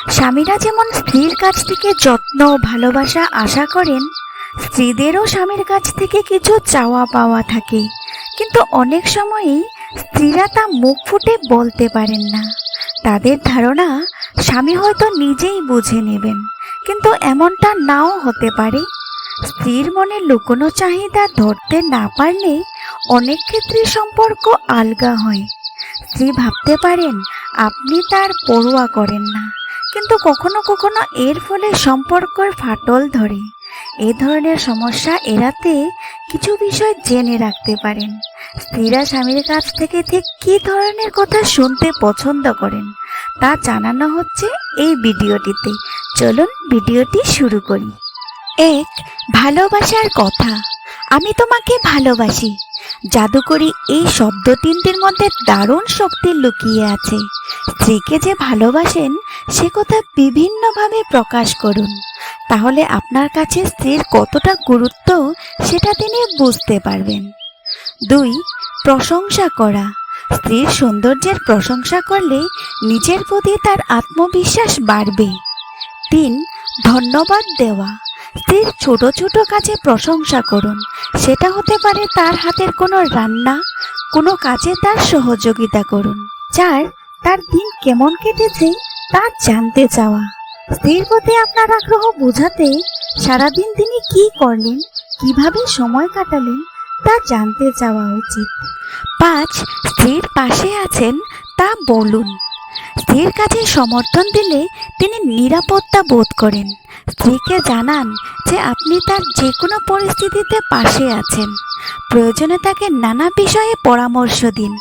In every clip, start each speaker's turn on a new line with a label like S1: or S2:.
S1: স্বামীরা যেমন স্ত্রীর কাছ থেকে যত্ন ও ভালোবাসা আশা করেন, স্ত্রীদেরও স্বামীর কাছ থেকে কিছু চাওয়া পাওয়া থাকে, কিন্তু অনেক সময়ই স্ত্রীরা তা মুখ ফুটে বলতে পারেন না। তাদের ধারণা স্বামী হয়তো নিজেই বুঝে নেবেন, কিন্তু এমনটা নাও হতে পারে। স্ত্রীর মনে লুকোনো চাহিদা ধরতে না পারলে অনেক ক্ষেত্রে সম্পর্ক আলগা হয়। স্ত্রী ভাবতে পারেন আপনি তার পরোয়া করেন না, কিন্তু কখনো কখনো এর ফলে সম্পর্কের ফাটল ধরে। এই ধরনের সমস্যা এড়াতে কিছু বিষয় জেনে রাখতে পারেন। স্ত্রীরা স্বামীর কাছ থেকে ঠিক কী ধরনের কথা শুনতে পছন্দ করেন তা জানানো হচ্ছে এই ভিডিওটিতে। চলুন ভিডিওটি শুরু করি। 1. ভালোবাসার কথা। আমি তোমাকে ভালোবাসি। জাদুকরী এই শব্দ তিনটির মধ্যে দারুণ শক্তি লুকিয়ে আছে। স্ত্রীকে যে ভালোবাসেন সে কথা বিভিন্নভাবে প্রকাশ করুন, তাহলে আপনার কাছে স্ত্রীর কতটা গুরুত্ব সেটা তিনি বুঝতে পারবেন। 2. প্রশংসা করা। স্ত্রীর সৌন্দর্যের প্রশংসা করলে নিজের প্রতি তার আত্মবিশ্বাস বাড়বে। 3. ধন্যবাদ দেওয়া। স্ত্রীর ছোট ছোট কাজে প্রশংসা করুন। সেটা হতে পারে তার হাতের কোনো রান্না, কোনো কাজে তার সহযোগিতা করুন। 4. তার দিন কেমন কেটেছে তা জানতে চাওয়া। স্ত্রীর প্রতি আপনার আগ্রহ বোঝাতে সারাদিন তিনি কি করলেন, কিভাবে সময় কাটালেন তা জানতে চাওয়া উচিত। 5. স্ত্রীর পাশে আছেন তা বলুন। স্ত্রীর কাছে সমর্থন দিলে তিনি নিরাপত্তা বোধ করেন। স্ত্রীকে জানান যে আপনি তার যে কোনো পরিস্থিতিতে পাশে আছেন। প্রয়োজনে তাকে নানা বিষয়ে পরামর্শ দিন।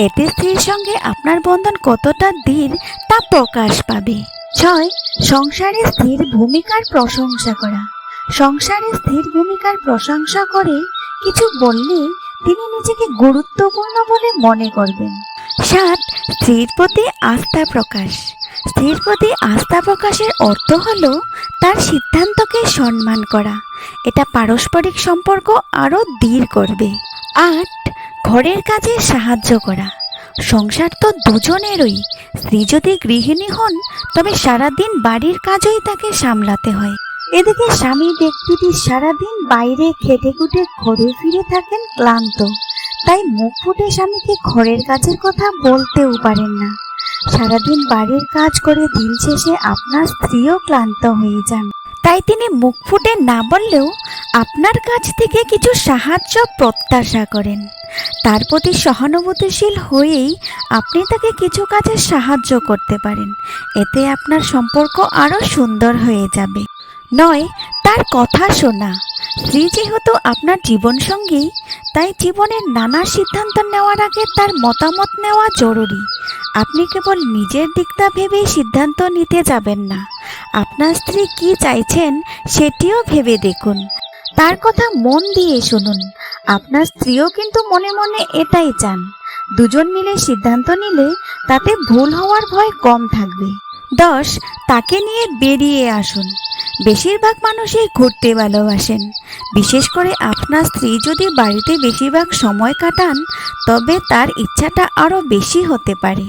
S1: এতে স্ত্রীর সঙ্গে আপনার বন্ধন কতটা দৃঢ় তা প্রকাশ পাবে। 6. সংসারে স্ত্রীর ভূমিকার প্রশংসা করা। সংসারে স্ত্রীর ভূমিকার প্রশংসা করে কিছু বললে তিনি নিজেকে গুরুত্বপূর্ণ বলে মনে করবেন। 7. স্ত্রীর প্রতি আস্থা প্রকাশ। স্ত্রীর প্রতি আস্থা প্রকাশের অর্থ হলো তার সিদ্ধান্তকে সম্মান করা। এটা পারস্পরিক সম্পর্ক আরও দৃঢ় করবে। 8. ঘরের কাজে সাহায্য করা। সংসার তো দুজনেরই। স্ত্রী যদি গৃহিণী হন তবে সারাদিন বাড়ির কাজই তাকে সামলাতে হয়। এদিকে স্বামী ব্যক্তিটি সারাদিন বাইরে খেটে খুটে ঘরে ফিরে থাকেন ক্লান্ত, তাই মুখ ফুটে স্বামীকে ঘরের কাজের কথা বলতেও পারেন না। সারাদিন বাড়ির কাজ করে দিন শেষে আপনার স্ত্রীও ক্লান্ত হয়ে যান, তাই তিনি মুখ ফুটে না বললেও আপনার কাছ থেকে কিছু সাহায্য প্রত্যাশা করেন। তার প্রতি সহানুভূতিশীল হয়েই আপনি তাকে কিছু কাজে সাহায্য করতে পারেন। এতে আপনার সম্পর্ক আরও সুন্দর হয়ে যাবে। 9. তার কথা শোনা। স্ত্রী যেহেতু আপনার জীবনসঙ্গী, তাই জীবনের নানা সিদ্ধান্ত নেওয়ার আগে তার মতামত নেওয়া জরুরি। আপনি কেবল নিজের দিকটা ভেবেই সিদ্ধান্ত নিতে যাবেন না। আপনার স্ত্রী কি চাইছেন সেটিও ভেবে দেখুন। তার কথা মন দিয়ে শুনুন। আপনার স্ত্রীও কিন্তু মনে মনে এটাই চান। দুজন মিলে সিদ্ধান্ত নিলে তাতে ভুল হওয়ার ভয় কম থাকবে। 10. তাকে নিয়ে বেরিয়ে আসুন। বেশিরভাগ মানুষই ঘুরতে ভালোবাসেন। বিশেষ করে আপনার স্ত্রী যদি বাড়িতে বেশিরভাগ সময় কাটান তবে তার ইচ্ছাটা আরও বেশি হতে পারে।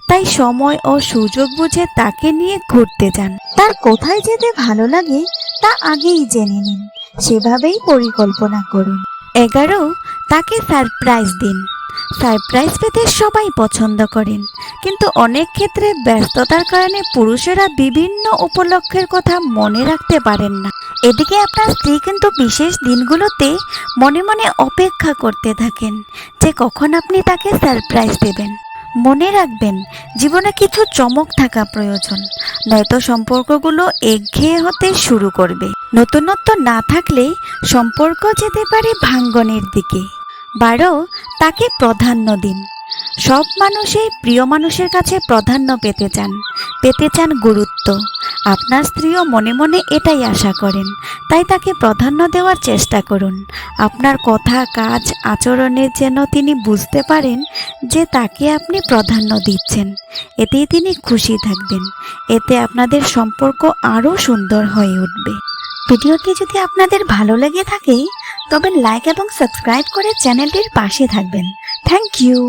S1: তাই সময় ও সুযোগ বুঝে তাকে নিয়ে ঘুরতে যান। তার কোথায় যেতে ভালো লাগে তা আগেই জেনে নিন, সেভাবেই পরিকল্পনা করুন। 11. তাকে সারপ্রাইজ দিন। সারপ্রাইজ পেতে সবাই পছন্দ করেন, কিন্তু অনেক ক্ষেত্রে ব্যস্ততার কারণে পুরুষেরা বিভিন্ন উপলক্ষের কথা মনে রাখতে পারেন না। এদিকে আপনার স্ত্রী কিন্তু বিশেষ দিনগুলোতে মনে মনে অপেক্ষা করতে থাকেন যে কখন আপনি তাকে সারপ্রাইজ দেবেন। মনে রাখবেন, জীবনে কিছু চমক থাকা প্রয়োজন, নয়তো সম্পর্কগুলো একঘেয়ে হতে শুরু করবে। নতুনত্ব না থাকলে সম্পর্ক যেতে পারে ভাঙ্গনের দিকে। 12. তাকে প্রাধান্য দিন। সব মানুষই প্রিয় মানুষের কাছে প্রাধান্য পেতে চান গুরুত্ব। আপনার স্ত্রীও মনে মনে এটাই আশা করেন, তাই তাকে প্রাধান্য দেওয়ার চেষ্টা করুন। আপনার কথা, কাজ, আচরণে যেন তিনি বুঝতে পারেন যে তাকে আপনি প্রাধান্য দিচ্ছেন। এতেই তিনি খুশি থাকবেন। এতে আপনাদের সম্পর্ক আরও সুন্দর হয়ে উঠবে। ভিডিওটি যদি আপনাদের ভালো লেগে থাকে তবে লাইক এবং সাবস্ক্রাইব করে চ্যানেলটির পাশে থাকবেন। Thank you.